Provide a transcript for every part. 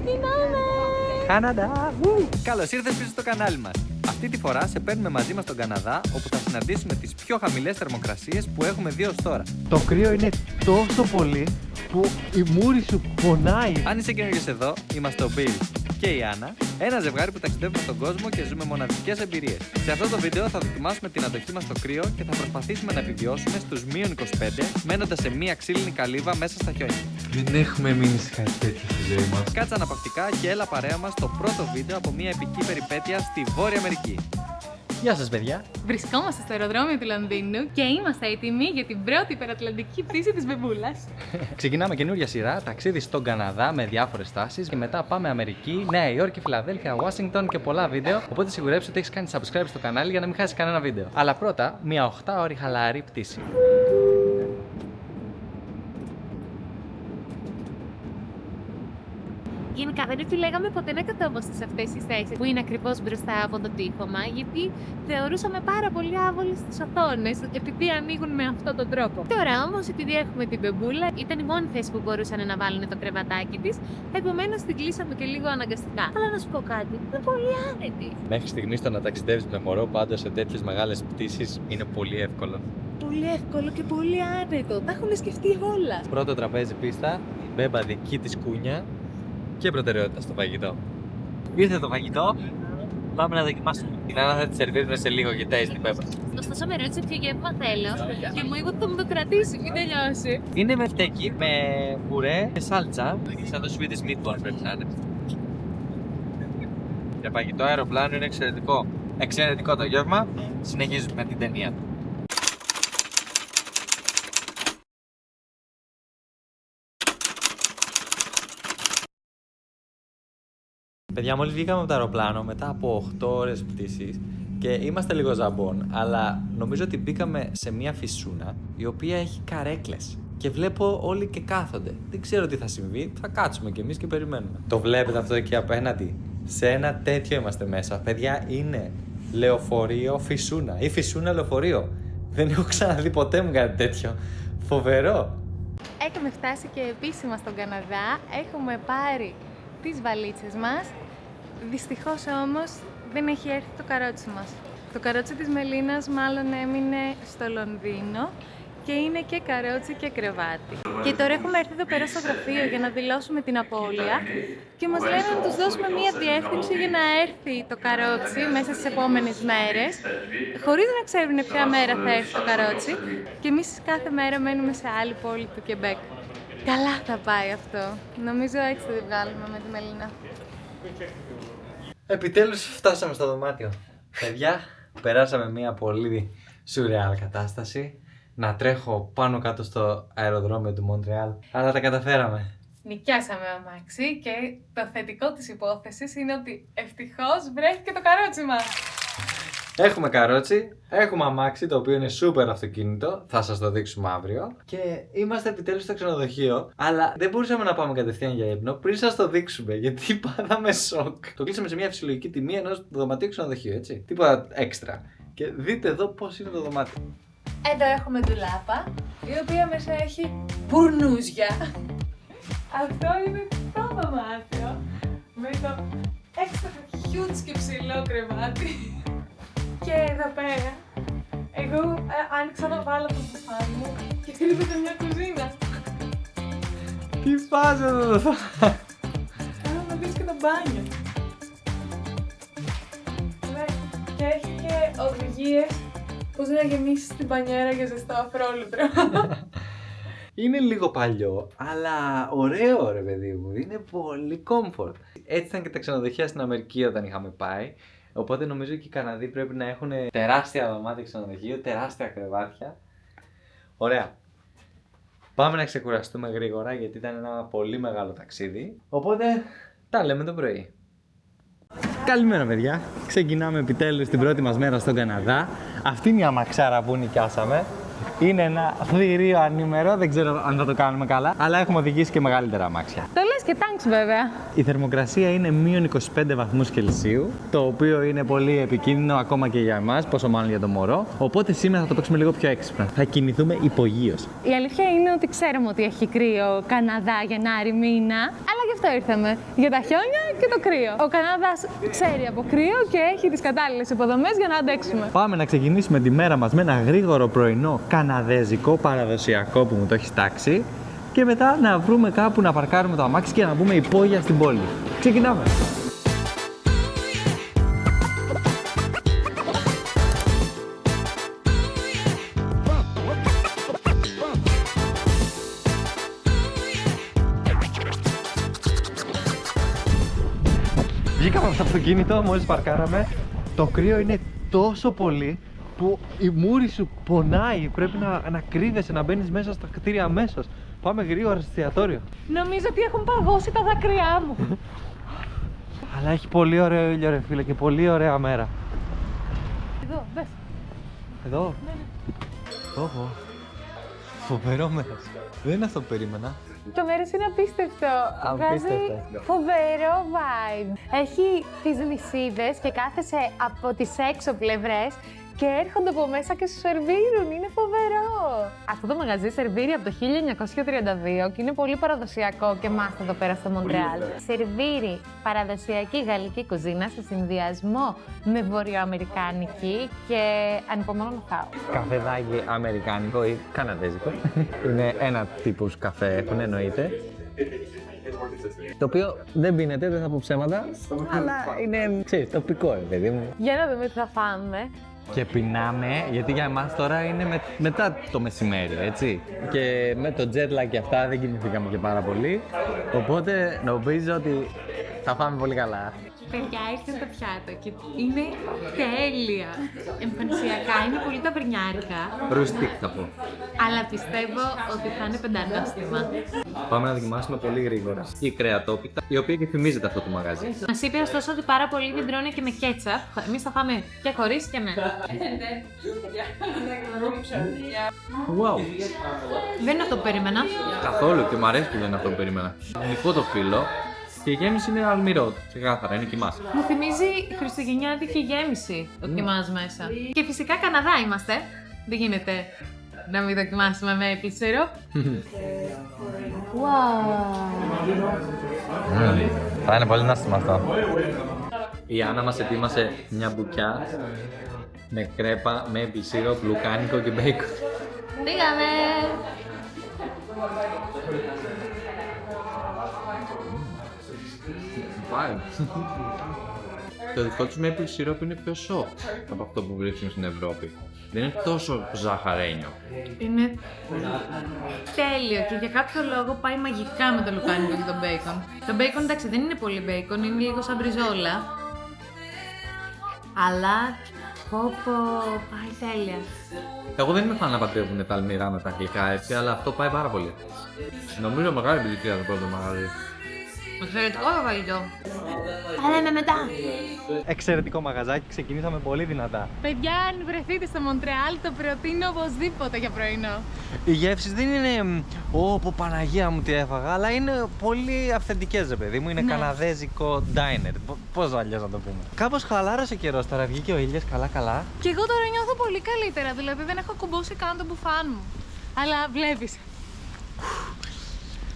Ξεκινάμε! Καναδά! Καλώς ήρθες πίσω στο κανάλι μας. Αυτή τη φορά σε παίρνουμε μαζί μας στον Καναδά, όπου θα συναντήσουμε τις πιο χαμηλές θερμοκρασίες που έχουμε δει ως τώρα. Το κρύο είναι τόσο πολύ που η μούρη σου πονάει. Αν είσαι καινούργιος εδώ, είμαστε ο Bill και η Άννα, ένα ζευγάρι που ταξιδεύουμε στον κόσμο και ζούμε μοναδικές εμπειρίες. Σε αυτό το βίντεο θα δοκιμάσουμε την αντοχή μας στο κρύο και θα προσπαθήσουμε να επιβιώσουμε στους -25, μένοντας σε μία ξύλινη καλύβα μέσα στα χιόνια. Δεν έχουμε μείνει σε κάτι τέτοιο στη ζωή μας. Κάτσε αναπαυτικά και έλα παρέα μας στο πρώτο βίντεο από μία επική περιπέτεια στη Βόρεια Αμερική. Γεια σας, παιδιά. Βρισκόμαστε στο αεροδρόμιο του Λονδίνου και είμαστε έτοιμοι για την πρώτη υπερατλαντική πτήση της Μπεμπούλας. Ξεκινάμε καινούργια σειρά, ταξίδι στον Καναδά με διάφορες στάσεις και μετά πάμε Αμερική, Νέα Υόρκη, Φιλαδέλφια, Ουάσιγκτον και πολλά βίντεο. Οπότε σιγουρέψου ότι έχεις κάνει subscribe στο κανάλι για να μην χάσεις κανένα βίντεο. Αλλά πρώτα, μια 8ωρη χαλαρή πτήση. Γενικά δεν επιλέγαμε ποτέ να καθόμαστε σε αυτές τις θέσεις που είναι ακριβώς μπροστά από το τείχομα, γιατί θεωρούσαμε πάρα πολύ άβολες τις οθόνες, επειδή ανοίγουν με αυτόν τον τρόπο. Τώρα όμως, επειδή έχουμε την Μπεμπούλα, ήταν η μόνη θέση που μπορούσαν να βάλουν το κρεβατάκι της, επομένως την κλείσαμε και λίγο αναγκαστικά. Αλλά να σου πω κάτι, είναι πολύ άνετη. Μέχρι στιγμής το να ταξιδεύεις με μωρό πάντως σε τέτοιες μεγάλες πτήσεις είναι πολύ εύκολο. Πολύ εύκολο και πολύ άνετο. Τα έχουν σκεφτεί όλα. Πρώτο τραπέζι πίστα, μπέμπα δική της κούνια και προτεραιότητα στο φαγητό. Ήρθε το φαγητό, πάμε να δοκιμάσουμε. Την Άννα θα τη σερβίρουμε σε λίγο και τέζει την μπέμπα. Ωστόσο με ρώτησε ποιο γεύμα θέλω και μου είπε ότι θα μου το κρατήσει, μην τελειώσει. Είναι με φτέκι, με πουρέ και σάλτσα. Σαν το Swedish meatball πρέπει να είναι. Για φαγητό αεροπλάνο είναι εξαιρετικό. Εξαιρετικό το γεύμα. Συνεχίζουμε με την ταινία. Παιδιά, μόλις βγήκαμε από το αεροπλάνο μετά από 8 ώρες πτήσης και είμαστε λίγο ζαμπόν, αλλά νομίζω ότι μπήκαμε σε μια φυσούνα η οποία έχει καρέκλες. Και βλέπω όλοι και κάθονται. Δεν ξέρω τι θα συμβεί, θα κάτσουμε κι εμείς και περιμένουμε. Το βλέπετε αυτό εκεί απέναντι. Σε ένα τέτοιο είμαστε μέσα. Παιδιά, είναι λεωφορείο φυσούνα ή φυσούνα λεωφορείο. Δεν έχω ξαναδεί ποτέ μου κάτι τέτοιο. Φοβερό. Έχουμε φτάσει και επίσημα στον Καναδά. Έχουμε πάρει τις βαλίτσες μας. Δυστυχώς όμως δεν έχει έρθει το καρότσι μας. Το καρότσι της Μελίνας μάλλον έμεινε στο Λονδίνο και είναι και καρότσι και κρεβάτι. Και τώρα έχουμε έρθει εδώ πέρα στο γραφείο για να δηλώσουμε την απώλεια και μας λένε να τους δώσουμε μία διεύθυνση για να έρθει το καρότσι μέσα στις επόμενες μέρες, χωρίς να ξέρουν ποια μέρα θα έρθει το καρότσι, και εμείς κάθε μέρα μένουμε σε άλλη πόλη του Κεμπέκ. Καλά θα πάει αυτό. Νομίζω έτσι θα τη βγάλουμε με τη Μελίνα. Επιτέλους φτάσαμε στο δωμάτιο. Παιδιά, περάσαμε μια πολύ σουρεάλ κατάσταση. Να τρέχω πάνω κάτω στο αεροδρόμιο του Μοντρεάλ. Αλλά τα καταφέραμε. Νοικιάσαμε αμάξι και το θετικό της υπόθεσης είναι ότι ευτυχώς βρέθηκε το καρότσι μας. Έχουμε καρότσι, έχουμε αμάξι το οποίο είναι σούπερ αυτοκίνητο. Θα σας το δείξουμε αύριο. Και είμαστε επιτέλους στο ξενοδοχείο. Αλλά δεν μπορούσαμε να πάμε κατευθείαν για ύπνο πριν σας το δείξουμε. Γιατί πάθαμε σοκ. Το κλείσαμε σε μια φυσιολογική τιμή ενός δωματίου ξενοδοχείου, έτσι. Τίποτα έξτρα. Και δείτε εδώ πώς είναι το δωμάτιο. Εδώ έχουμε ντουλάπα, η οποία μέσα έχει μπουρνούζια. Αυτό είναι το δωμάτιο με το έξτρα huge και ψηλό κρεβάτι. Και εδώ πέρα, εγώ άνοιξα το βάλω το μπουφάν μου και κρύβεται μια κουζίνα. Τι φάση εδώ θα. Άρα να δεις και το μπάνιο. Ναι, και έχει και οδηγίες πώς να γεμίσεις την μπανιέρα για ζεστό αφρόλουτρο. Είναι λίγο παλιό, αλλά ωραίο ρε παιδί μου, είναι πολύ comfort. Έτσι ήταν και τα ξενοδοχεία στην Αμερική όταν είχαμε πάει. Οπότε νομίζω και οι Καναδοί πρέπει να έχουν τεράστια δωμάτια ξενοδοχείο, τεράστια κρεβάτια. Ωραία. Πάμε να ξεκουραστούμε γρήγορα γιατί ήταν ένα πολύ μεγάλο ταξίδι. Οπότε τα λέμε το πρωί. Καλημέρα παιδιά. Ξεκινάμε επιτέλους την πρώτη μας μέρα στον Καναδά. Αυτή είναι η αμαξάρα που νοικιάσαμε. Είναι ένα θηρίο ανήμερο, δεν ξέρω αν θα το κάνουμε καλά, αλλά έχουμε οδηγήσει και μεγαλύτερα αμάξια. Το λες και τάγκς βέβαια. Η θερμοκρασία είναι -25 βαθμούς Κελσίου, το οποίο είναι πολύ επικίνδυνο ακόμα και για εμάς, πόσο μάλλον για το μωρό. Οπότε σήμερα θα το παίξουμε λίγο πιο έξυπνα. Θα κινηθούμε υπογείως. Η αλήθεια είναι ότι ξέρουμε ότι έχει κρύο Καναδά, Γενάρη, μήνα, αλλά γι' αυτό ήρθαμε. Για τα χιόνια και το κρύο. Ο Καναδάς ξέρει από κρύο και έχει τις κατάλληλες υποδομές για να αντέξουμε. Πάμε να ξεκινήσουμε τη μέρα μας με ένα γρήγορο πρωινό καναδέζικο παραδοσιακό που μου το έχει τάξει. Και μετά να βρούμε κάπου να παρκάρουμε το αμάξι και να μπούμε υπόγεια στην πόλη. Ξεκινάμε! Βγήκαμε από το αυτοκίνητο, μόλις παρκάραμε. Το κρύο είναι τόσο πολύ που η μούρη σου πονάει. Πρέπει να κρύβεσαι, να μπαίνεις μέσα στα κτίρια αμέσως. Πάμε γρήγορα στο εστιατόριο. Νομίζω ότι έχουν παγώσει τα δάκρυά μου. Αλλά έχει πολύ ωραίο ήλιο, ρε φίλε, και πολύ ωραία μέρα. Εδώ, δες. Εδώ. Οχο. Φοβερό μέρος. Δεν αυτό που περίμενα. Το μέρος είναι απίστευτο. Απίστευτο. Βγάζει φοβερό vibe. Έχει τις λυσίδες και κάθεσαι από τις έξω πλευρές και έρχονται από μέσα και σου σερβίρουν. Είναι φοβερό. Αυτό το μαγαζί σερβίρει από το 1932 και είναι πολύ παραδοσιακό και μάθα εδώ πέρα στο Μοντρεάλ. Σερβίρει παραδοσιακή γαλλική κουζίνα σε συνδυασμό με βορειοαμερικάνικη και ανυπομονώ να φάω. Καφεδάκι αμερικάνικο ή καναδέζικο. Είναι ένα τύπος καφέ, έχουν εννοείται. Το οποίο δεν πίνεται, δεν θα πω ψέματα, αλλά είναι, ξέρεις, τοπικό, παιδί μου. Για να δούμε τι θα φάμε. Και πεινάμε, γιατί για εμάς τώρα είναι μετά το μεσημέρι, έτσι. Και με το jet lag και αυτά δεν κοιμηθήκαμε και πάρα πολύ. Οπότε νομίζω ότι θα φάμε πολύ καλά. Παιδιά, ήρθε το πιάτο και είναι τέλεια. Εμφανισιακά είναι πολύ ταβερνιάρικα. Ρουστίκ θα πω. Αλλά πιστεύω ότι θα είναι πεντανόστιμα. Πάμε να δοκιμάσουμε πολύ γρήγορα η κρεατόπιτα, η οποία και θυμίζεται αυτό το μαγαζί. Μας είπε ωστόσο ότι πάρα πολύ την τρώνε και με κέτσαπ. Εμείς θα φάμε και χωρίς και με. Wow. Δεν είναι αυτό που περίμενα. Καθόλου, και μου αρέσει που δεν είναι αυτό που περίμενα. Ελληνικό το φύλλο και η γέμιση είναι αλμυρό. Ξεκάθαρα, είναι κοιμάς. Μου θυμίζει χριστουγεννιάτικη γέμιση το κοιμάς μέσα. Και φυσικά Καναδά είμαστε. Δεν γίνεται να μην δοκιμάσουμε με maple syrup. Θα είναι πολύ νόστιμο αυτό. Η Άννα μας ετοίμασε μια μπουκιά με κρέπα, maple syrup, λουκάνικο και μπέικον. Πήγαμε! Πάει. Το δικό τους maple syrup είναι πιο soft από αυτό που βρίσκουμε στην Ευρώπη. Δεν είναι τόσο ζαχαρένιο. Είναι τέλειο και για κάποιο λόγο πάει μαγικά με το λουκάνικο και το μπέικον. Το μπέικον εντάξει δεν είναι πολύ μπέικον, είναι λίγο σαν μπριζόλα. Αλλά πω πάει τέλεια. Εγώ δεν είμαι φαν να πατρεύουν τα αλμυρά με τα γλυκά έτσι, αλλά αυτό πάει πάρα πολύ. Νομίζω μεγάλη επιτυχία το πρώτο μαγαζί. Εξαιρετικό το φαγητό. Θα λέμε μετά. Εξαιρετικό μαγαζάκι, ξεκινήσαμε πολύ δυνατά. Παιδιά, αν βρεθείτε στο Μοντρεάλ, το προτείνω οπωσδήποτε για πρωινό. Οι γεύσεις δεν είναι πω Παναγία μου τι έφαγα, αλλά είναι πολύ αυθεντικές ρε παιδί μου, είναι καναδέζικο diner. Πώς αλλιώς να το πούμε. Κάπως χαλάρωσε καιρός τώρα, βγήκε ο ήλιος καλά. Και εγώ τώρα νιώθω πολύ καλύτερα, δηλαδή δεν έχω κουμπώσει καν το μπουφάν μου. Αλλά βλέπεις.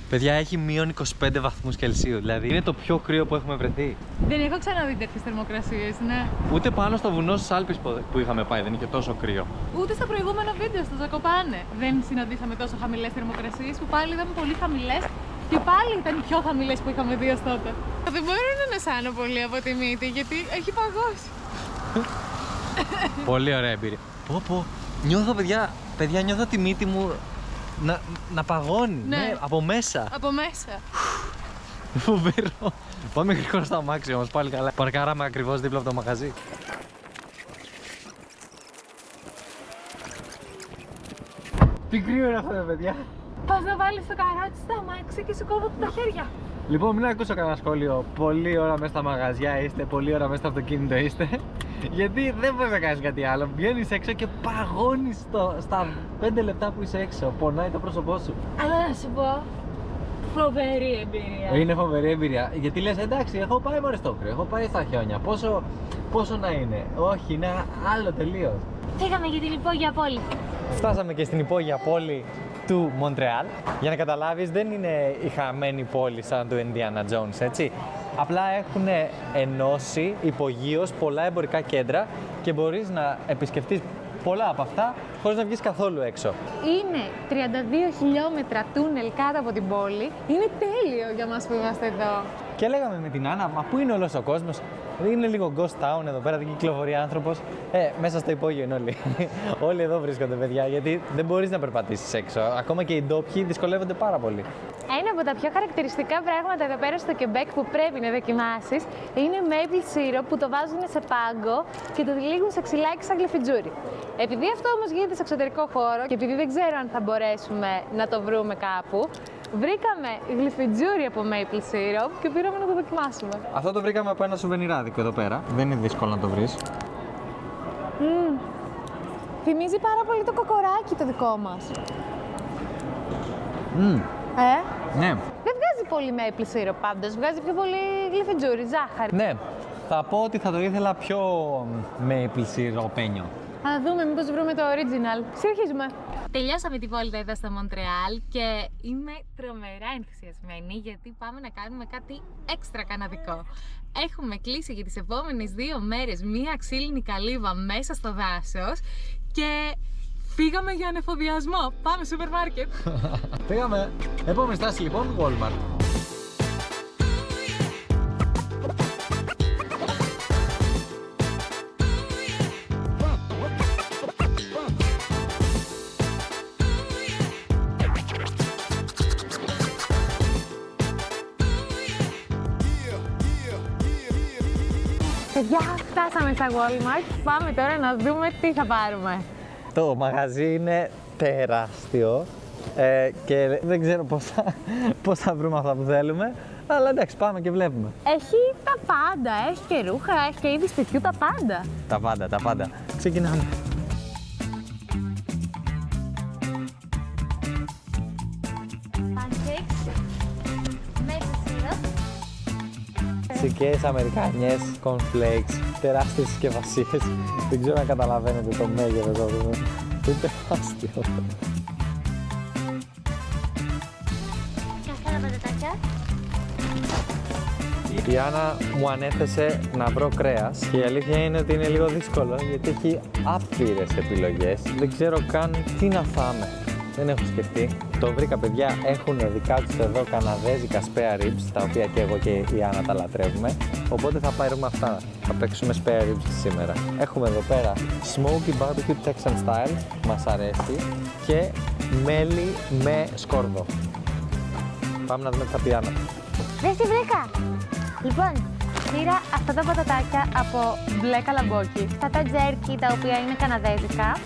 Παιδιά, έχει μείον 25 βαθμούς Κελσίου, δηλαδή είναι το πιο κρύο που έχουμε βρεθεί. Δεν έχω ξαναδεί τέτοιες θερμοκρασίες, ναι. Ούτε πάνω στο βουνό στις Άλπεις που είχαμε πάει, δεν είχε τόσο κρύο. Ούτε στο προηγούμενο βίντεο, στο Ζακοπάνε, δεν συναντήσαμε τόσο χαμηλές θερμοκρασίες που πάλι είδαμε πολύ χαμηλές και πάλι ήταν οι πιο χαμηλές που είχαμε δει ως τότε. Δεν μπορώ να νοσάνω πολύ από τη μύτη γιατί έχει παγώσει. Πολύ ωραία εμπειρία. Πω, νιώθω παιδιά, νιώθω τη μύτη μου να παγώνει, ναι, από μέσα. Από μέσα. Φοβερό. Πάμε γρήγορα στο αμάξι όμως, πάλι καλά. Παρκάραμε ακριβώς δίπλα από το μαγαζί. Τι κρύο είναι αυτό, παιδιά. Πας να βάλεις το καρότσι στο αμάξι και σου κόβω τα χέρια. Λοιπόν, μην ακούσω κανένα σχόλιο. Πολλή ώρα μέσα στα μαγαζιά είστε, πολλή ώρα μέσα στο αυτοκίνητο είστε. Γιατί δεν μπορείς να κάνεις κάτι άλλο. Βγαίνεις έξω και παγώνεις στα 5 λεπτά που είσαι έξω. Πονάει το πρόσωπό σου. Αλλά να σου πω, φοβερή εμπειρία. Είναι φοβερή εμπειρία. Γιατί λες εντάξει, έχω πάει μόλις στο κρύο, έχω πάει στα χιόνια. Πόσο να είναι. Όχι, είναι άλλο τελείως. Φύγαμε για την υπόγεια πόλη. Φτάσαμε και στην υπόγεια πόλη. του Μοντρεάλ. Για να καταλάβεις, δεν είναι η χαμένη πόλη σαν του Indiana Jones, έτσι. Απλά έχουν ενώσει υπογείως πολλά εμπορικά κέντρα και μπορείς να επισκεφτείς πολλά από αυτά χωρίς να βγεις καθόλου έξω. Είναι 32 χιλιόμετρα τούνελ κάτω από την πόλη. Είναι τέλειο για μας που είμαστε εδώ. Και λέγαμε με την Άννα, μα πού είναι όλος ο κόσμος? Είναι λίγο ghost town εδώ πέρα, δεν κυκλοφορεί άνθρωπος. Μέσα στο υπόγειο είναι όλοι. Όλοι εδώ βρίσκονται, παιδιά, γιατί δεν μπορείς να περπατήσεις έξω. Ακόμα και οι ντόπιοι δυσκολεύονται πάρα πολύ. Ένα από τα πιο χαρακτηριστικά πράγματα εδώ πέρα στο Quebec που πρέπει να δοκιμάσεις είναι maple syrup που το βάζουν σε πάγκο και το τυλίγουν σε ξυλάκι σαν γλυφιτζούρι. Επειδή αυτό όμως γίνεται σε εξωτερικό χώρο και επειδή δεν ξέρω αν θα μπορέσουμε να το βρούμε κάπου, βρήκαμε γλυφιτζούρι από maple syrup και πήραμε να το δοκιμάσουμε. Αυτό το βρήκαμε από ένα σουβενιράδικο εδώ πέρα. Δεν είναι δύσκολο να το βρεις. Θυμίζει πάρα πολύ το κοκοράκι το δικό μας. Ναι. Δεν βγάζει πολύ maple syrup πάντως, βγάζει πιο πολύ γλυφιτζούρι, ζάχαρη. Ναι. Θα πω ότι θα το ήθελα πιο maple syrup-ένιο. Θα δούμε μήπως βρούμε το original. Συνεχίζουμε. Τελειώσαμε την βόλτα εδώ στο Μοντρεάλ και είμαι τρομερά ενθουσιασμένη γιατί πάμε να κάνουμε κάτι έξτρα καναδικό. Έχουμε κλείσει για τις επόμενες 2 μέρες μία ξύλινη καλύβα μέσα στο δάσος και φύγαμε για ανεφοδιασμό. Πάμε σούπερ μάρκετ. Πήγαμε. Επόμενη στάση λοιπόν, Walmart. Παιδιά, φτάσαμε στα Walmart. Πάμε τώρα να δούμε τι θα πάρουμε. Το μαγαζί είναι τεράστιο και δεν ξέρω πώς θα βρούμε αυτά που θέλουμε, αλλά εντάξει, πάμε και βλέπουμε. Έχει τα πάντα, έχει και ρούχα, έχει και είδη σπιτιού, τα πάντα. Τα πάντα. Ξεκινάμε. Pancakes, maple syrup. Κλασικές αμερικανιές, cornflakes, τεράστιες συσκευασίες. Δεν ξέρω αν καταλαβαίνετε το μέγεθος εδώ. Είναι τεράστιο. Και αυτά τα πατατάκια. Η Άννα μου ανέθεσε να βρω κρέας και η αλήθεια είναι ότι είναι λίγο δύσκολο γιατί έχει άπειρες επιλογές. Δεν ξέρω καν τι να φάμε. Δεν έχω σκεφτεί. Το βρήκα, παιδιά. Έχουν δικά τους εδώ καναδέζικα spare ribs, τα οποία και εγώ και η Άννα τα λατρεύουμε. Οπότε θα πάρουμε αυτά. Θα παίξουμε spare ribs σήμερα. Έχουμε εδώ πέρα smoky barbecue Texan style, μας αρέσει, και μέλι με σκόρδο. Πάμε να δούμε τι θα πει η Άννα. Δεν τη βρήκα. Λοιπόν, πήρα αυτά τα πατατάκια από μπλε καλαμπόκι, αυτά τα τζέρκι τα οποία είναι καναδέζικα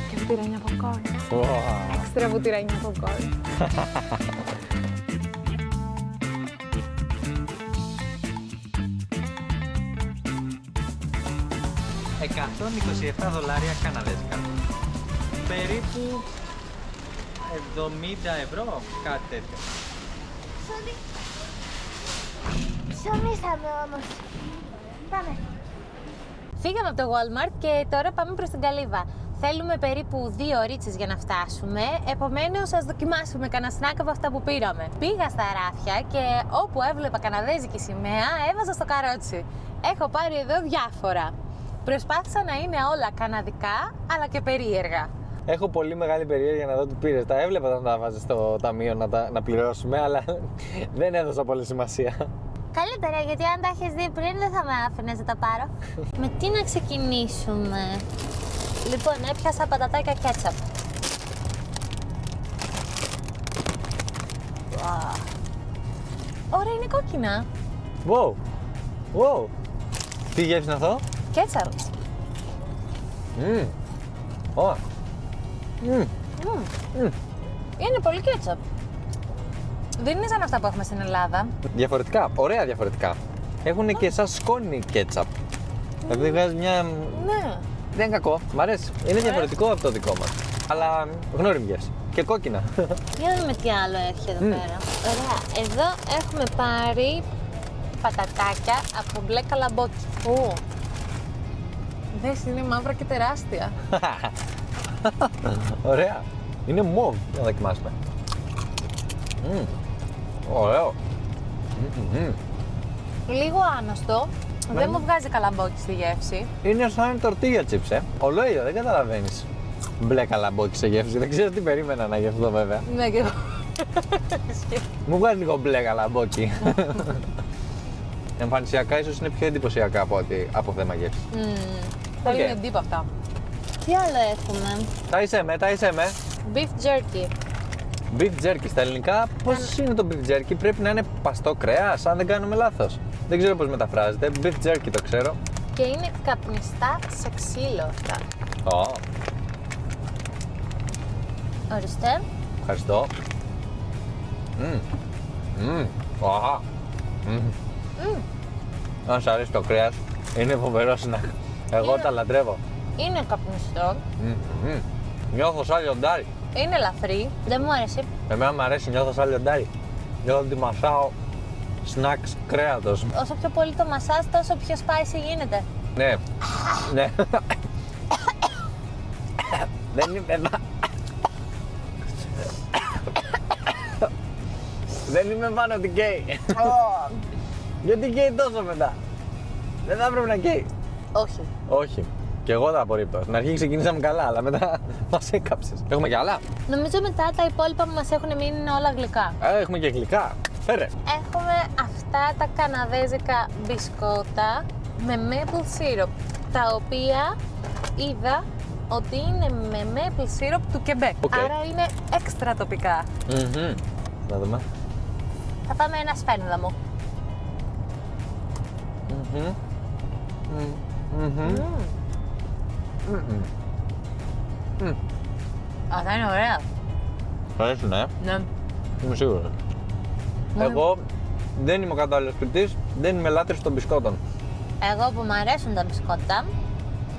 και βουτυρένια popcorn. Έξτρα βουτυρένια popcorn. 127 δολάρια καναδέζικα. Περίπου 70 ευρώ, κάτι τέτοιο. Ψωνίσαμε όμως. Πάμε. Φύγαμε από το Walmart και τώρα πάμε προς την Καλύβα. Θέλουμε περίπου 2 ωρίτσες για να φτάσουμε, επομένως ας δοκιμάσουμε κανένα σνακ από αυτά που πήραμε. Πήγα στα ράφια και όπου έβλεπα καναδέζικη σημαία έβαζα στο καρότσι. Έχω πάρει εδώ διάφορα. Προσπάθησα να είναι όλα καναδικά αλλά και περίεργα. Έχω πολύ μεγάλη περιέργεια να δω τι πήρες. Τα έβλεπα να τα βάζεις στο ταμείο να πληρώσουμε, αλλά δεν έδωσα πολύ σημασία. Καλύτερα, γιατί αν τα έχεις δει πριν δεν θα με άφηνες να τα πάρω. Με τι να ξεκινήσουμε? Λοιπόν, έπιασα πατατάκια κέτσαπ. Ωραία, είναι κόκκινα. Wow! Wow! Τι γεύση είναι αυτό? Κέτσαπ. Είναι πολύ κέτσαπ. Δεν είναι σαν αυτά που έχουμε στην Ελλάδα. Διαφορετικά, ωραία διαφορετικά. Έχουν και σαν σκόνη κέτσαπ. Δηλαδή βγάζει μια... Ναι. Δεν είναι κακό, μ' αρέσει. Είναι διαφορετικό από το δικό μας. Αλλά γνώριμη γεύση. Και κόκκινα. Για να δούμε τι άλλο έχει εδώ πέρα. Ωραία, εδώ έχουμε πάρει πατατάκια από μπλε καλαμπόκι. Δες, είναι μαύρα και τεράστια. Ωραία. Είναι μοβ. Να δοκιμάσουμε. Ωραίο. Λίγο άνοστο. Δεν μου βγάζει καλαμπόκι στη γεύση. Είναι σαν τορτίγια chips, Ολόιδιο, δεν καταλαβαίνεις. Μπλε καλαμπόκι σε γεύση. Δεν ξέρω τι περίμενα να γευτώ βέβαια. Ναι, και εγώ. Μου βγάζει λίγο μπλε καλαμπόκι. Εμφανισιακά ίσως είναι πιο εντυπωσιακά από θέμα γεύση. Θα είναι deep αυτά. Τι άλλο έχουμε? Τάισέ με. Beef jerky. Beef jerky στα ελληνικά, πώς είναι το beef jerky? Πρέπει να είναι παστό κρέας, αν δεν κάνουμε λάθος. Δεν ξέρω πώς μεταφράζεται. Beef jerky το ξέρω. Και είναι καπνιστά σε ξύλο αυτά. Ορίστε. Ευχαριστώ. Αν σου αρέσει το κρέας, είναι φοβερό σνακ. Εγώ τα λατρεύω. Είναι καπνιστό. Νιώθω σαν λιοντάρι. Είναι ελαφρύ. Δεν μου αρέσει. Εμένα μου αρέσει, νιώθω σαν λιοντάρι. Νιώθω ότι μασάω σνακς κρέατος. Όσο πιο πολύ το μασάς, τόσο πιο spicy γίνεται. Ναι. Ναι. Δεν είμαι... Δεν είμαι πάνω ότι καίει. Γιατί καίει τόσο μετά? Δεν θα έπρεπε να καίει. Όχι. Όχι. Και εγώ τα απορρίπτω. Στην αρχή ξεκινήσαμε καλά, αλλά μετά μας έκαψες. Έχουμε και άλλα. Νομίζω μετά τα υπόλοιπα που μας έχουν μείνει είναι όλα γλυκά. Έχουμε και γλυκά. Φέρε. Έχουμε αυτά τα καναδέζικα μπισκότα με maple syrup, τα οποία είδα ότι είναι με maple syrup του Quebec. Άρα είναι έξτρα τοπικά. Να δούμε. Θα πάμε ένα σφένδαμο. Αυτά είναι ωραία. Αρέσουν, Ναι. Είμαι σίγουρος. Εγώ δεν είμαι ο κατάλληλος κριτής, δεν είμαι λάτρης των μπισκότων. Εγώ που μου αρέσουν τα μπισκότα,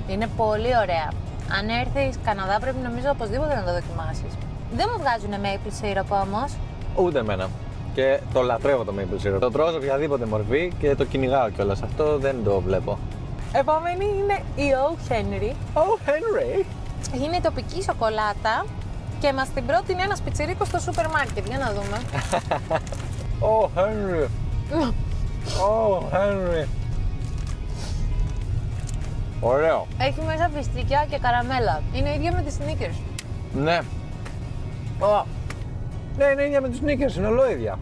είναι πολύ ωραία. Αν έρθεις Καναδά πρέπει νομίζω οπωσδήποτε να το δοκιμάσεις. Δεν μου βγάζουν maple syrup όμως. Ούτε εμένα. Και το λατρεύω το maple syrup. Το τρώω σε οποιαδήποτε μορφή και το κυνηγάω κιόλας. Αυτό δεν το βλέπω. Επόμενη είναι η O. Henry. Oh, Henry! Είναι τοπική σοκολάτα και μας την πρότεινε ένας πιτσιρίκος στο σούπερ μάρκετ. Για να δούμε. Oh, Henry! Oh, Henry! Ωραίο. Έχει μέσα φιστικιά και καραμέλα. Είναι ίδια με τις Snickers. Ναι. Ναι, είναι ίδια με τους Snickers, είναι ολόιδια.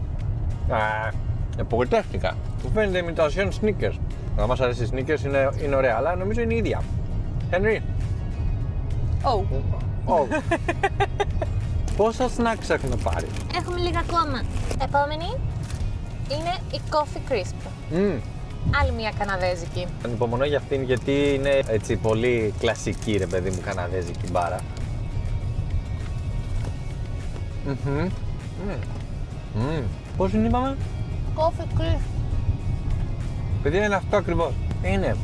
Απογοητεύτηκα. Μου φαίνεται ημιτασιόν Snickers. Αν μας αρέσει οι Snickers είναι ωραία, αλλά νομίζω είναι η ίδια. Henry. Oh. Πόσα snacks έχουμε πάρει? Έχουμε λίγα ακόμα. Επόμενη είναι η Coffee Crisp. Άλλη μια καναδέζικη. Ανυπομονώ για αυτήν γιατί είναι έτσι πολύ κλασική, ρε παιδί μου, καναδέζικη μπάρα. Πώς την είπαμε? Coffee Crisp. Παιδιά, είναι αυτό ακριβώς. Είναι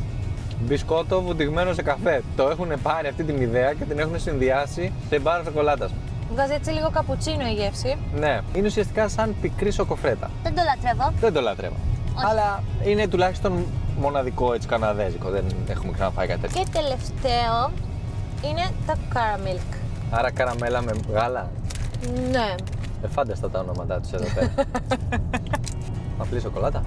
μπισκότο βουτυγμένο σε καφέ. Το έχουν πάρει αυτή την ιδέα και την έχουν συνδυάσει σε μπάρα σοκολάτας. Βγάζει έτσι λίγο καπουτσίνο η γεύση. Ναι, είναι ουσιαστικά σαν πικρή σοκοφρέτα. Δεν το λατρεύω. Δεν το λατρεύω. Όχι. Αλλά είναι τουλάχιστον μοναδικό έτσι καναδέζικο. Δεν έχουμε ξαναφάει κάτι τέτοιο. Και τελευταίο είναι τα Caramilk. Άρα καραμέλα με γάλα. Ναι. Φάνταστα τα ονόματά τους εδώ πέρα. Απλή σοκολάτα.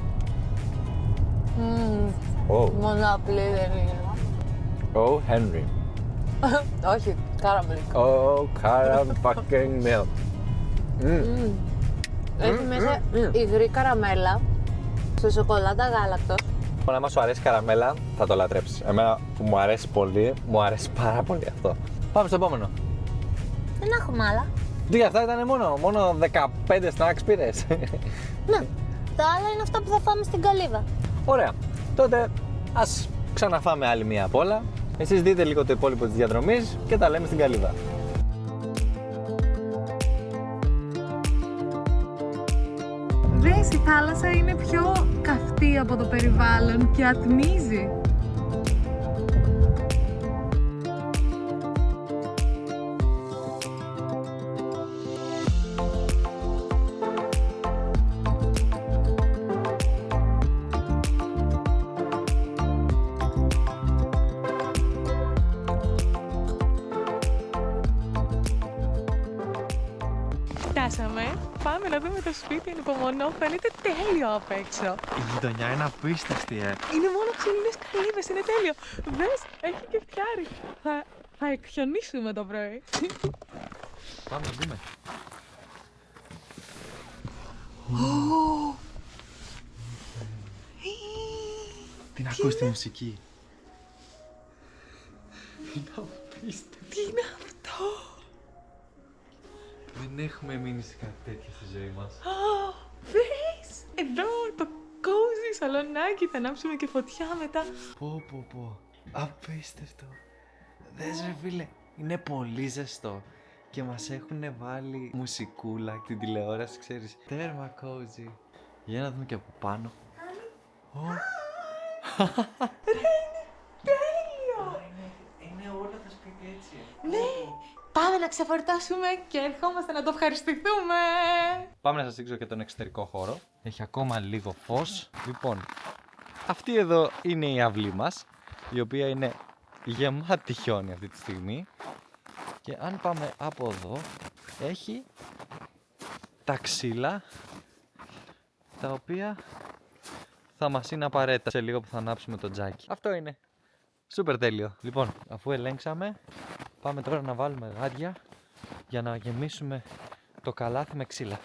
Μόνο απλή δεν είναι. Oh, Henry. Όχι, Caramilk. Oh, fucking milk. Έχει μέσα υγρή καραμέλα σε σοκολάτα γάλακτος. Αν σου αρέσει καραμέλα, θα το λατρέψεις. Εμένα που μου αρέσει πολύ, μου αρέσει πάρα πολύ αυτό. Πάμε στο επόμενο. Δεν έχουμε άλλα. Τι, αυτά ήταν μόνο 15 snacks πήρες. Ναι. Τα άλλα είναι αυτά που θα φάμε στην Καλύβα. Ωραία. Τότε ας ξαναφάμε άλλη μία απ' όλα. Εσείς δείτε λίγο το υπόλοιπο της διαδρομής και τα λέμε στην Καλύβα. Δες, η θάλασσα είναι πιο καυτή από το περιβάλλον και ατμίζει. ελέγξαμε. Πάμε να δούμε το σπίτι, ανυπομονώ. Φαίνεται τέλειο απ' έξω. Η γειτονιά είναι απίστευτη, Είναι μόνο ξύλινες καλύβες, είναι τέλειο. Δες, έχει και φτιάρι. Θα εκχιονίσουμε το πρωί. Πάμε να δούμε. Την ακούς τη μουσική. Τι είναι αυτό? Δεν έχουμε μείνει σε κάτι τέτοιο στη ζωή μας. Δες, εδώ το cozy σαλονάκι, θα ανάψουμε και φωτιά μετά. Πω. Απίστευτο. Δες ρε φίλε, είναι πολύ ζεστό. Και μας έχουν βάλει μουσικούλα, την τηλεόραση, ξέρεις. Τέρμα cozy. Για να δούμε και από πάνω. Τέλειο! Είναι όλα τα σπίτια έτσι. Ναι, πάμε να ξεφορτώσουμε και ερχόμαστε να το ευχαριστηθούμε. Πάμε να σας δείξω και τον εξωτερικό χώρο. Έχει ακόμα λίγο φως. Λοιπόν, αυτή εδώ είναι η αυλή μας, η οποία είναι γεμάτη χιόνι αυτή τη στιγμή. Και αν πάμε από εδώ, έχει τα ξύλα, τα οποία θα μας είναι απαραίτητα σε λίγο που θα ανάψουμε το τζάκι. Αυτό είναι. Σούπερ τέλειο. Λοιπόν, αφού ελέγξαμε, πάμε τώρα να βάλουμε γάντια για να γεμίσουμε το καλάθι με ξύλα.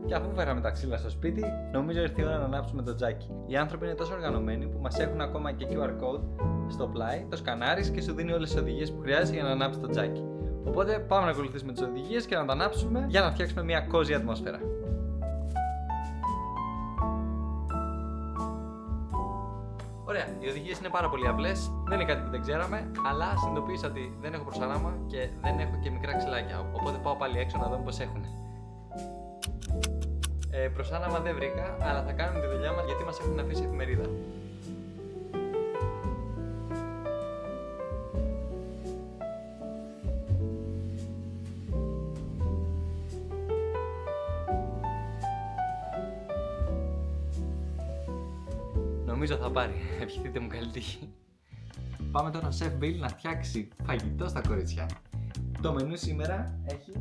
Και αφού φέραμε τα ξύλα στο σπίτι, νομίζω ήρθε η ώρα να ανάψουμε το τζάκι. Οι άνθρωποι είναι τόσο οργανωμένοι που μας έχουν ακόμα και QR code στο πλάι, το σκανάρεις και σου δίνει όλες τις οδηγίες που χρειάζεσαι για να ανάψεις το τζάκι. Οπότε πάμε να ακολουθήσουμε τις οδηγίες και να το ανάψουμε για να φτιάξουμε μια cozy ατμόσφαιρα. Ωραία, οι οδηγίες είναι πάρα πολύ απλές, δεν είναι κάτι που δεν ξέραμε, αλλά συνειδητοποίησα ότι δεν έχω προσάραμα και δεν έχω και μικρά ξυλάκια. Οπότε πάω πάλι έξω να δούμε πώς έχουν. Προσάναμα δεν βρήκα, αλλά θα κάνουμε τη δουλειά μας γιατί μας έχουν αφήσει εφημερίδα. Νομίζω θα πάρει. Ευχηθείτε μου καλή τύχη. Πάμε τώρα ο Chef Bill να φτιάξει φαγητό στα κορίτσια. Το μενού σήμερα έχει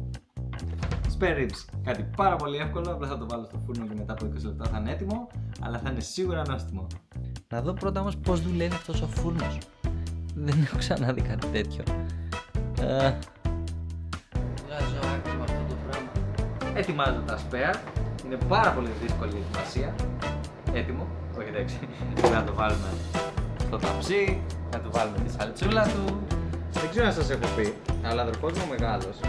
spare ribs. Κάτι πάρα πολύ εύκολο, απλά θα το βάλω στο φούρνο και μετά από 20 λεπτά θα είναι έτοιμο, αλλά θα είναι σίγουρα νόστιμο. Να δω πρώτα όμως πώς δουλεύει αυτός ο φούρνος. Δεν έχω ξαναδεί κάτι τέτοιο. Βγάζω άκρη με αυτό το πράγμα. Ετοιμάζω τα spare. Είναι πάρα πολύ δύσκολη η ετοιμασία. Έτοιμο. Όχι εντάξει. Να το βάλουμε στο ταψί, να του βάλουμε τη σαλτσούλα του. Δεν ξέρω αν σας έχω πει, αλλά ο αδερφός μου ο μεγάλος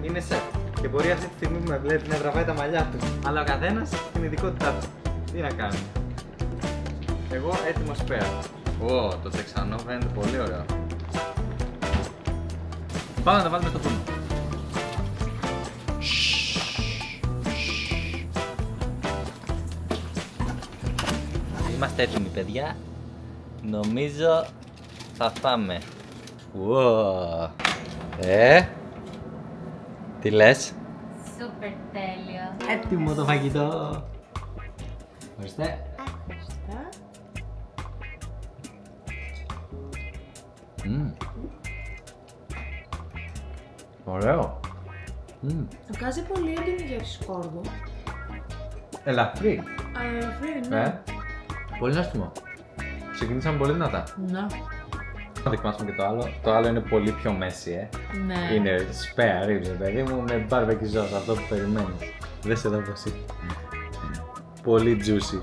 είναι σεφ. Και μπορεί αυτή τη στιγμή που με βλέπει να τραβάει τα μαλλιά του. Αλλά ο καθένας την ειδικότητά του. Τι να κάνουμε. Εγώ έτοιμο σπέρα. Το τεξανό φαίνεται πολύ ωραίο. Πάμε να το βάλουμε στο φούρνο. Είμαστε έτοιμοι παιδιά. Νομίζω θα φάμε. Τι λες? Σούπερ τέλειο. Έτοιμο το φαγητό. Ορίστε. Ωραίο. Βγάζει πολύ έντονη γεύση σκόρδου. Ελαφρύ. Αλλά ελαφρύ, ναι. Πολύ νόστιμο. Ξεκινήσαμε πολύ δυνατά. Ναι. Θα δοκιμάσουμε και το άλλο. Το άλλο είναι πολύ πιο μέση, Ναι. Είναι spare ribs, παιδί μου, με barbecue sauce, αυτό που περιμένεις. Δες εδώ πως είναι. Πολύ juicy.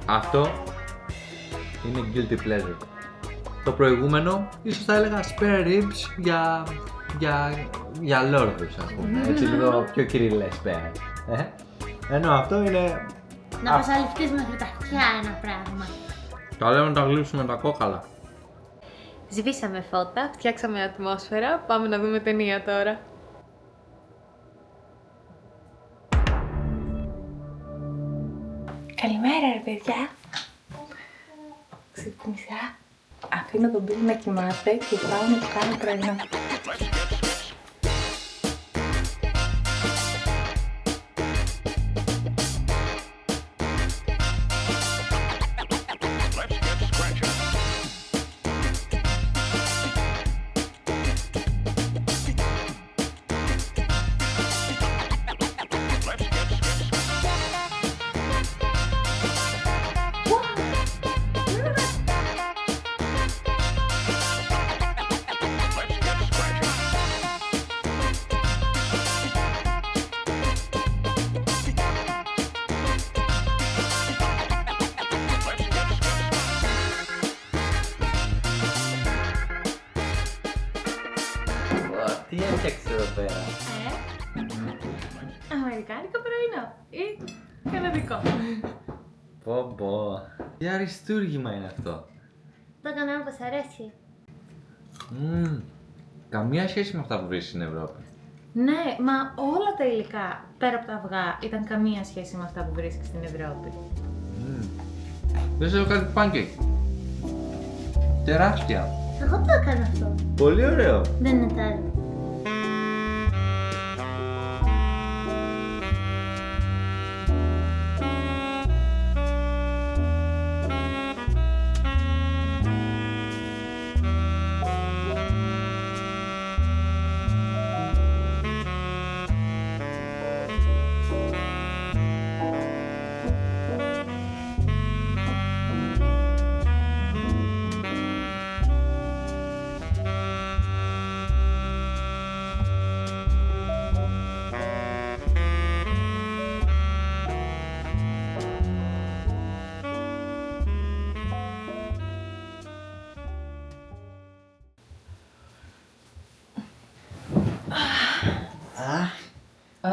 Αυτό είναι guilty pleasure. Το προηγούμενο, ίσως θα έλεγα spare ribs για λόρδους, ας πούμε. Έτσι λίγο πιο κυριλές spare. Ενώ αυτό είναι... Να πασαλιφτείς μέχρι τα αυτιά ένα πράγμα. Τα λέμε να τα γλύψουμε τα κόκαλα. Σβήσαμε φώτα, φτιάξαμε ατμόσφαιρα, πάμε να δούμε ταινία τώρα. Καλημέρα ρε παιδιά. Ξύπνησα. Αφήνω τον Bill να κοιμάται και πάω να του κάνω πρωινό. Τι έφτιαξες εδώ πέρα? Αμερικάνικο πρωινό ή καναδικό. Πω. Τι αριστούργημα είναι αυτό. Το έκανα όπως αρέσει. Καμία σχέση με αυτά που βρίσκεις στην Ευρώπη. Ναι, μα όλα τα υλικά πέρα από τα αυγά ήταν καμία σχέση με αυτά που βρίσκεις στην Ευρώπη. Δες εδώ κάτι pancake. Τεράστια. Εγώ το έκανα αυτό. Πολύ ωραίο. Δεν είναι τα άλλα.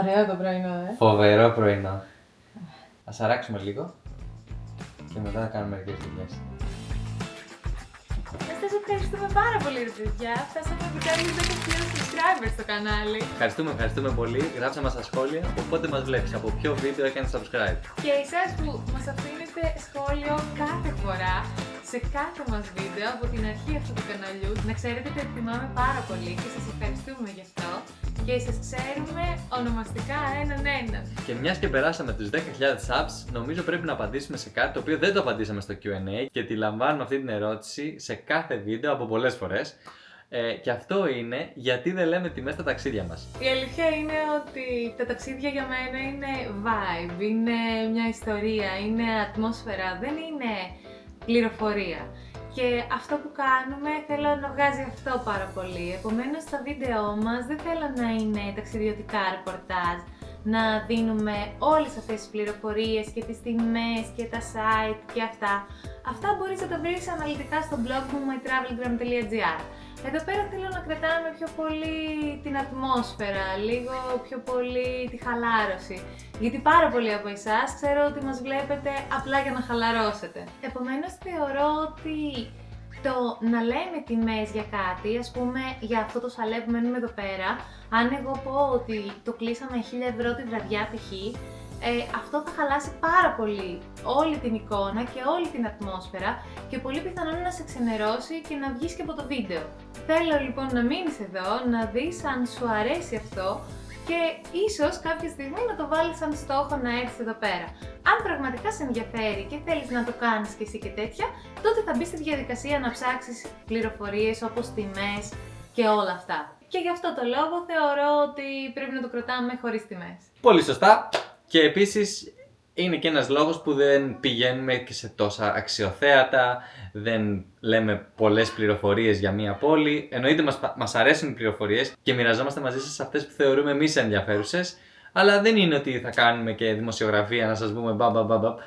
Ωραίο το πρωινό, Φοβερό πρωινό. Ας αράξουμε λίγο και μετά θα κάνουμε μερικές δουλειές. Σας ευχαριστούμε πάρα πολύ ρε παιδιά. Φτάσαμε επιτέλους 10.000 subscribers στο κανάλι. Ευχαριστούμε πολύ. Γράψτε μας στα σχόλια από πότε μας βλέπεις, από ποιο βίντεο έκανες subscribe. Και εσάς που μας αφήνετε σχόλιο κάθε φορά σε κάθε μας βίντεο από την αρχή αυτού του καναλιού, να ξέρετε ότι εκτιμάμε πάρα πολύ και σας ευχαριστούμε γι' αυτό και σας ξέρουμε ονομαστικά έναν. Και μιας και περάσαμε τους 10.000 subs, νομίζω πρέπει να απαντήσουμε σε κάτι το οποίο δεν το απαντήσαμε στο Q&A και τη λαμβάνουμε αυτή την ερώτηση σε κάθε βίντεο από πολλές φορές. Και αυτό είναι γιατί δεν λέμε τιμές στα ταξίδια μας. Η αλήθεια είναι ότι τα ταξίδια για μένα είναι vibe, είναι μια ιστορία, είναι ατμόσφαιρα, δεν είναι πληροφορία. Και αυτό που κάνουμε θέλω να βγάζει αυτό πάρα πολύ. Επομένως τα βίντεό μας δεν θέλω να είναι ταξιδιωτικά ρεπορτάζ, να δίνουμε όλες αυτές τις πληροφορίες και τις τιμές και τα site και αυτά. Αυτά μπορείς να τα βρεις αναλυτικά στο blog μου mytravelgram.gr. Εδώ πέρα θέλω να κρατάμε πιο πολύ την ατμόσφαιρα, λίγο πιο πολύ τη χαλάρωση. Γιατί πάρα πολλοί από εσάς ξέρω ότι μας βλέπετε απλά για να χαλαρώσετε. Επομένως θεωρώ ότι το να λέμε τιμές για κάτι, ας πούμε για αυτό το σαλέ που μένουμε εδώ πέρα, αν εγώ πω ότι το κλείσαμε 1.000 ευρώ τη βραδιά π.χ., αυτό θα χαλάσει πάρα πολύ όλη την εικόνα και όλη την ατμόσφαιρα και πολύ πιθανόν να σε ξενερώσει και να βγεις και από το βίντεο. Θέλω λοιπόν να μείνεις εδώ, να δεις αν σου αρέσει αυτό και ίσως κάποια στιγμή να το βάλεις σαν στόχο να έρθεις εδώ πέρα. Αν πραγματικά σε ενδιαφέρει και θέλεις να το κάνεις και εσύ και τέτοια, τότε θα μπεις στη διαδικασία να ψάξεις πληροφορίες όπως τιμές και όλα αυτά. Και γι' αυτό το λόγο θεωρώ ότι πρέπει να το κρατάμε χωρίς τιμές. Πολύ σωστά. Και επίσης είναι και ένας λόγος που δεν πηγαίνουμε και σε τόσα αξιοθέατα, δεν λέμε πολλές πληροφορίες για μία πόλη. Εννοείται μας αρέσουν οι πληροφορίες και μοιραζόμαστε μαζί σας αυτές που θεωρούμε εμείς ενδιαφέρουσες, αλλά δεν είναι ότι θα κάνουμε και δημοσιογραφία να σας πούμε μπαμπαμπαμπαμπ.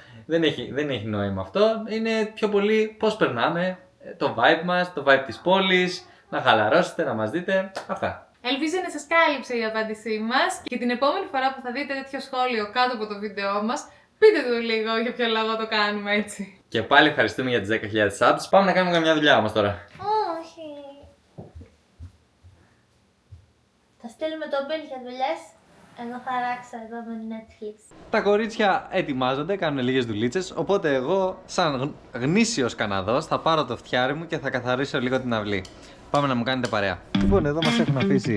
Δεν έχει νόημα αυτό. Είναι πιο πολύ πώς περνάμε, το vibe μας, το vibe της πόλης, να χαλαρώσετε, να μας δείτε, αυτά. Ελπίζω να σας κάλυψε η απάντησή μας και την επόμενη φορά που θα δείτε τέτοιο σχόλιο κάτω από το βίντεό μας, πείτε του λίγο για ποιο λόγο το κάνουμε έτσι. Και πάλι ευχαριστούμε για τις 10.000 subs. Πάμε να κάνουμε καμιά δουλειά όμως τώρα. Όχι. Θα στείλουμε τον Bill για δουλειές. Εγώ θα αράξω εδώ με Netflix. Τα κορίτσια ετοιμάζονται, κάνουν λίγες δουλίτσες, οπότε εγώ σαν γνήσιος Καναδός θα πάρω το φτιάρι μου και θα καθαρίσω λίγο την αυλή. Πάμε να μου κάνετε παρέα. Λοιπόν, εδώ μας έχουν αφήσει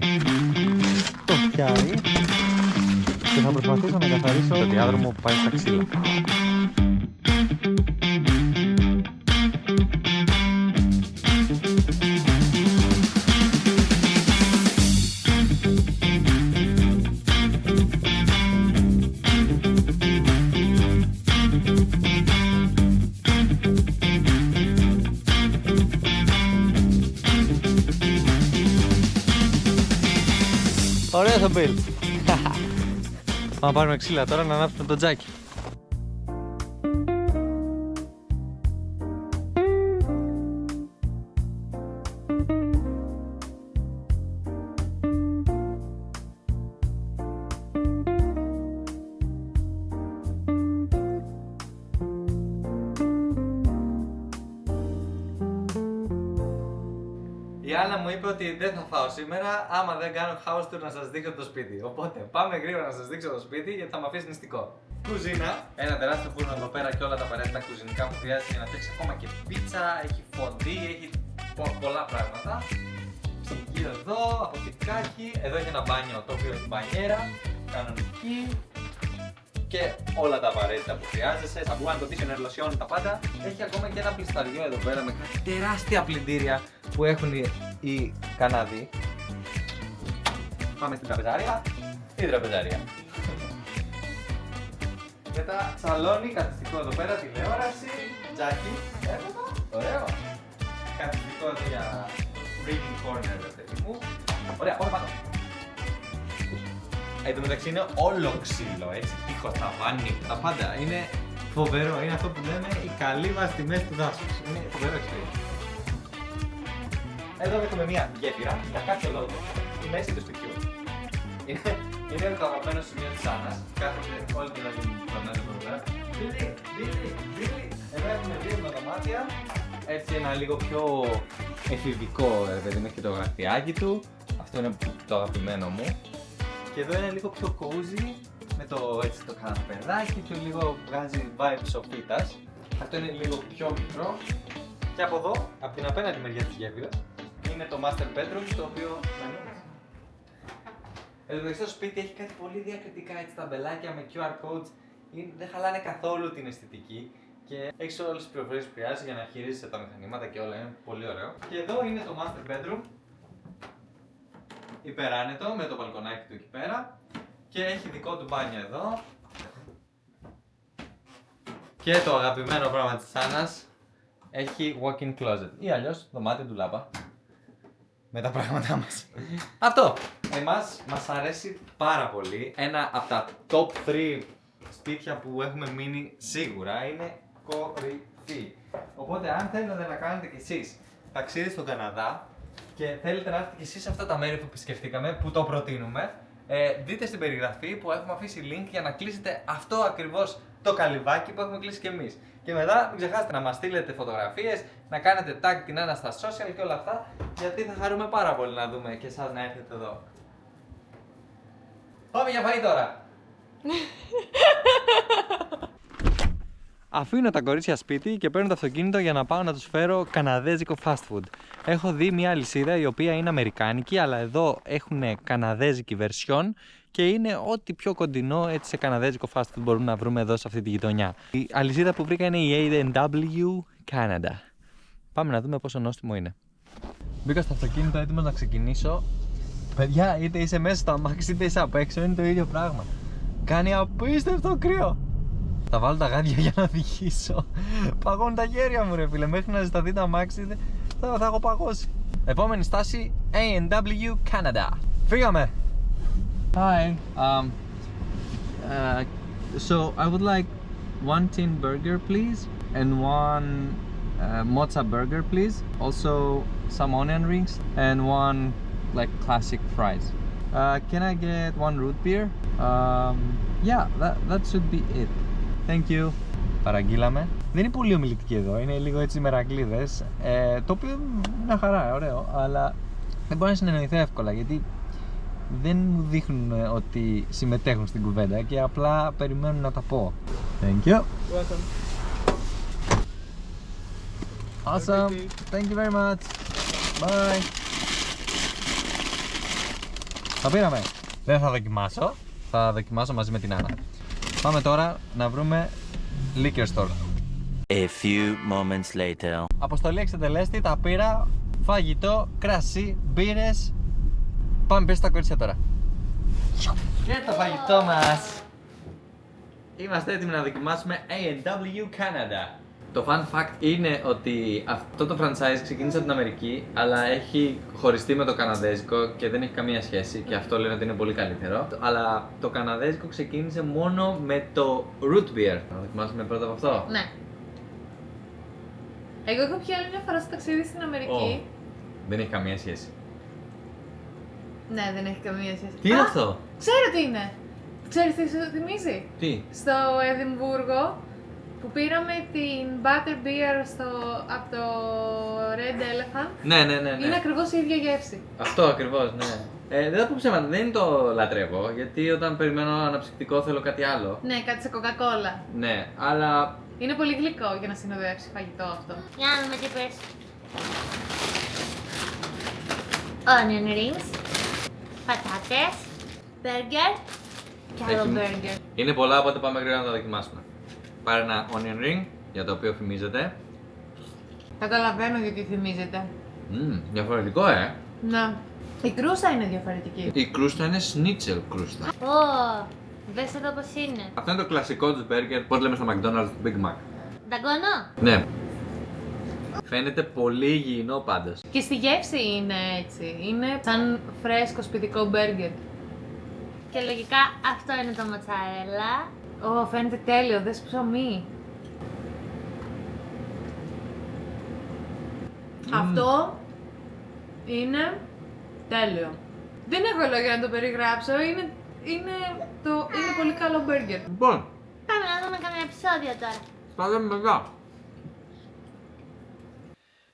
το φτιάρι και θα προσπαθήσω να καθαρίσω το διάδρομο που πάει στα ξύλα. Ωραίο το Bill. Πάμε να πάρουμε ξύλα τώρα να ανάψουμε το τζάκι. Άννα μου είπε ότι δεν θα φάω σήμερα άμα δεν κάνω house tour να σας δείξω το σπίτι. Οπότε πάμε γρήγορα να σας δείξω το σπίτι γιατί θα με αφήσει νηστικό. Κουζίνα. Ένα τεράστιο φούρνο εδώ πέρα και όλα τα απαραίτητα κουζινικά που χρειάζεται για να φτιάξει ακόμα και πίτσα. Έχει φοντί, έχει πολλά πράγματα. Ψυγείο εδώ, αποθηκάκι. Εδώ έχει ένα μπάνιο το οποίο έχει μπανιέρα. Κανονική. Και όλα τα απαραίτητα που χρειάζεσαι. Σαμπουάν, το τίσιο, νερλοσιόν, τα πάντα. Έχει ακόμα και ένα πλυσταριό εδώ πέρα με κάτι τεράστια πλυντήρια που έχουν οι Καναδοί. Πάμε στην τραπεζάρια. Η τραπεζάρια. Μετά σαλόνι, καθιστικό εδώ πέρα, τηλεόραση, τζάκι. Ωραίο. Καθιστικό εδώ για reading corner, παιδί μου. Ωραία, πάμε πάνω. Εν τω μεταξύ είναι όλο ξύλο, έτσι, τείχος, ταβάνι, τα πάντα. Είναι φοβερό, είναι αυτό που λέμε η καλύβα στη μέση του δάσους. Είναι φοβερό experience. Εδώ έχουμε μια γέφυρα, για κάποιο λόγο, στη μέση του σπιτιού. Είναι το αγαπημένο σημείο της Άννας. Κάθονται όλη την ώρα που περνάνε εδώ πέρα. Μπίλι. Εδώ έχουμε δύο δωμάτια. Έτσι ένα λίγο πιο εφηβικό, παιδί, μέχρι και το γραφιάκι του. Αυτό είναι το αγαπημένο μου. Και εδώ είναι λίγο πιο cozy, με το καναπεδάκι του, λίγο βγάζει vibes σοφίτας. Αυτό είναι λίγο πιο μικρό. Και από εδώ, από την απέναντι μεριά της γέφυρας, είναι το master bedroom, το οποίο εδώ στο σπίτι έχει κάτι πολύ διακριτικά, έτσι, ταμπελάκια με QR codes. Δεν χαλάνε καθόλου την αισθητική και έχεις όλες τις πληροφορίες που χρειάζεσαι για να χειρίζεσαι τα μηχανήματα και όλα, είναι πολύ ωραίο. Και εδώ είναι το master bedroom. Υπεράνετο με το μπαλκονάκι του εκεί πέρα και έχει δικό του μπάνιο εδώ και το αγαπημένο πράγμα της Άννας, έχει walk-in closet ή αλλιώς δωμάτιο του λάπα με τα πράγματά μας. Αυτό! Μας αρέσει πάρα πολύ. Ένα από τα top 3 σπίτια που έχουμε μείνει σίγουρα είναι κορυφή. Οπότε αν θέλετε να κάνετε κι εσείς ταξίδι στον Καναδά και θέλετε να έρθετε κι εσείς σε αυτά τα μέρη που επισκεφτήκαμε, που το προτείνουμε, δείτε στην περιγραφή που έχουμε αφήσει link για να κλείσετε αυτό ακριβώς το καλυβάκι που έχουμε κλείσει κι εμείς. Και μετά μην ξεχάσετε να μας στείλετε φωτογραφίες, να κάνετε tag την Άννα στα social και όλα αυτά, γιατί θα χαρούμε πάρα πολύ να δούμε και εσάς να έρθετε εδώ. Πάμε για φαΐ τώρα! Αφήνω τα κορίτσια σπίτι και παίρνω το αυτοκίνητο για να πάω να τους φέρω καναδέζικο fast food. Έχω δει μια αλυσίδα η οποία είναι αμερικάνικη, αλλά εδώ έχουν καναδέζικη version και είναι ό,τι πιο κοντινό έτσι σε καναδέζικο fast food μπορούμε να βρούμε εδώ σε αυτή τη γειτονιά. Η αλυσίδα που βρήκα είναι η A&W Canada. Πάμε να δούμε πόσο νόστιμο είναι. Μπήκα στο αυτοκίνητο έτοιμος να ξεκινήσω. Παιδιά, είτε είσαι μέσα στο αμάξι είτε είσαι απ' έξω, είναι το ίδιο πράγμα. Κάνει απίστευτο κρύο. Θα βάλω τα γάντια για να οδηγήσω. Παγώνουν τα χέρια μου, ρε φίλε. Μέχρι να ζεσταθεί το αμάξι θα έχω παγώσει. Επόμενη στάση, A&W Canada. Φύγαμε! Hi. So I would like one tin burger, please, and one mozza burger, please. Also some onion rings and one like classic fries. Can I get one root beer? Yeah, that should be it. Thank you. Παραγγείλαμε. Δεν είναι πολύ ομιλητική εδώ, είναι λίγο έτσι μερακλείδες, το οποίο είναι μια χαρά, ωραίο, αλλά δεν μπορεί να συνεννοηθεί εύκολα γιατί δεν μου δείχνουν ότι συμμετέχουν στην κουβέντα και απλά περιμένουν να τα πω. Thank you. Welcome. Awesome. Thank you very much. Bye. Τα πήραμε. Δεν θα δοκιμάσω. Θα δοκιμάσω μαζί με την Άννα. Πάμε τώρα να βρούμε liquor store. A few moments later. Αποστολή εξετελέστη, τα πήρα. Φαγητό, κρασί, μπύρες. Πάμε πίσω στα κορίτσια τώρα. Και το φαγητό μας! Είμαστε έτοιμοι να δοκιμάσουμε A&W Canada. Το fun fact είναι ότι αυτό το franchise ξεκίνησε από την Αμερική, αλλά έχει χωριστεί με το καναδέζικο και δεν έχει καμία σχέση και αυτό λένε ότι είναι πολύ καλύτερο. Αλλά το καναδέζικο ξεκίνησε μόνο με το root beer. Να δοκιμάσουμε πρώτα από αυτό. Ναι. Εγώ έχω πιει άλλη μια φορά στο ταξίδι στην Αμερική. Δεν έχει καμία σχέση. Ναι, δεν έχει καμία σχέση. Τι είναι αυτό? Ξέρω τι είναι. Ξέρεις τι σου θυμίζει? Τι? Στο Εδιμβούργο Που πήραμε την Butter Beer από το Red Elephant. Ναι. Είναι ακριβώς η ίδια γεύση. Αυτό ακριβώς, ναι. Δεν θα πω ψέματα, δεν το λατρεύω, γιατί όταν περιμένω αναψυκτικό θέλω κάτι άλλο. Ναι, κάτι σε κοκακόλα. Ναι, αλλά Είναι πολύ γλυκό για να συνοδεύσει φαγητό αυτό. Για να δούμε τι πες. Onion rings, πατάτες, burger και άλλο Έχει- burger. είναι πολλά, οπότε πάμε γρήγορα να τα δοκιμάσουμε. Πάρε ένα onion ring, για το οποίο φημίζεται. Καταλαβαίνω γιατί θυμίζεται. Διαφορετικό, Να. Η κρούστα είναι διαφορετική. Η κρούστα είναι schnitzel κρούστα. Ω, δες εδώ πως είναι. Αυτό είναι το κλασικό τους burger, πώς λέμε στο McDonald's, Big Mac. Δαγκώνω. Ναι. Φαίνεται πολύ υγιεινό πάντως. Και στη γεύση είναι έτσι. Είναι σαν φρέσκο σπιτικό μπέργκερ. Και λογικά αυτό είναι το μοτσαρέλα. Ω, φαίνεται τέλειο, δες ψωμί. Αυτό είναι τέλειο. Δεν έχω λόγια να το περιγράψω, είναι πολύ καλό μπέργκερ. Λοιπόν, Πάμε να δούμε κανένα επεισόδιο τώρα. τα λέμε μετά.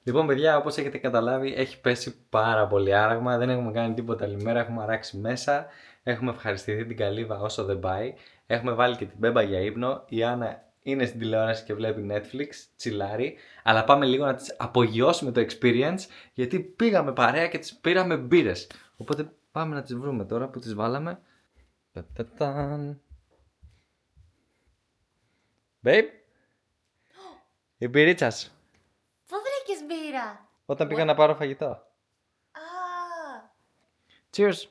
Λοιπόν, παιδιά, όπως έχετε καταλάβει, έχει πέσει πάρα πολύ άραγμα. Δεν έχουμε κάνει τίποτα άλλη μέρα. Έχουμε αράξει μέσα. Έχουμε ευχαριστηθεί την Καλύβα όσο δεν πάει. Έχουμε βάλει και την Μπέμπα για ύπνο. Η Άννα είναι στην τηλεόραση και βλέπει Netflix, τσιλάρει. Αλλά πάμε λίγο να της απογειώσουμε το experience, γιατί πήγαμε παρέα και τις πήραμε μπύρες. Οπότε πάμε να τις βρούμε τώρα που τις βάλαμε. Τατατάν. Babe, η μπυρίτσα σου. Πού βρήκες μπύρα? Όταν πήγα να πάρω φαγητό. Α, Cheers.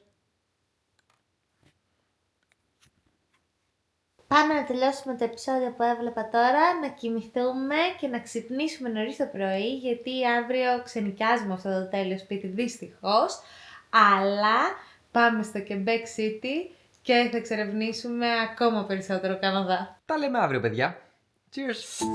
πάμε να τελειώσουμε το επεισόδιο που έβλεπα τώρα, να κοιμηθούμε και να ξυπνήσουμε νωρίς το πρωί, γιατί αύριο ξενοικιάζουμε αυτό το τέλειο σπίτι δυστυχώς, αλλά πάμε στο Quebec City και θα εξερευνήσουμε ακόμα περισσότερο Καναδά. Τα λέμε αύριο, παιδιά. Cheers.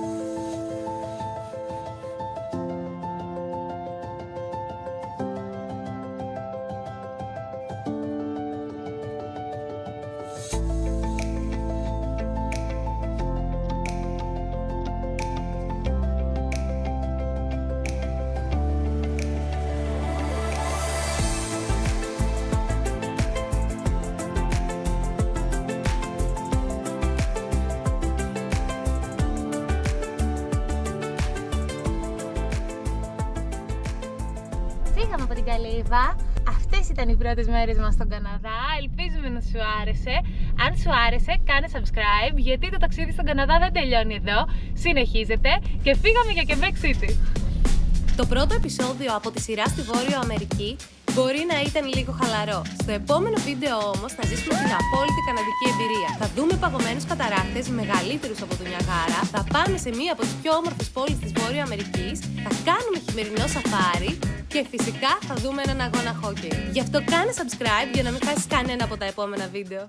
Φύγαμε από την Καλύβα. Αυτές ήταν οι πρώτες μέρες μας στον Καναδά. Ελπίζουμε να σου άρεσε. Αν σου άρεσε, κάνε subscribe, γιατί το ταξίδι στον Καναδά δεν τελειώνει εδώ. Συνεχίζεται και φύγαμε για Quebec City. Το πρώτο επεισόδιο από τη σειρά στη Βόρειο Αμερική μπορεί να ήταν λίγο χαλαρό. Στο επόμενο βίντεο όμως θα ζήσουμε την απόλυτη καναδική εμπειρία. Θα δούμε παγωμένους καταρράκτες μεγαλύτερους από το Νιαγάρα, θα πάμε σε μία από τις πιο όμορφες πόλεις της Βόρειο Αμερικής, θα κάνουμε χειμερινό σαφάρι και φυσικά θα δούμε έναν αγώνα χόκκι. Γι' αυτό κάνε subscribe για να μην χάσεις κανένα από τα επόμενα βίντεο.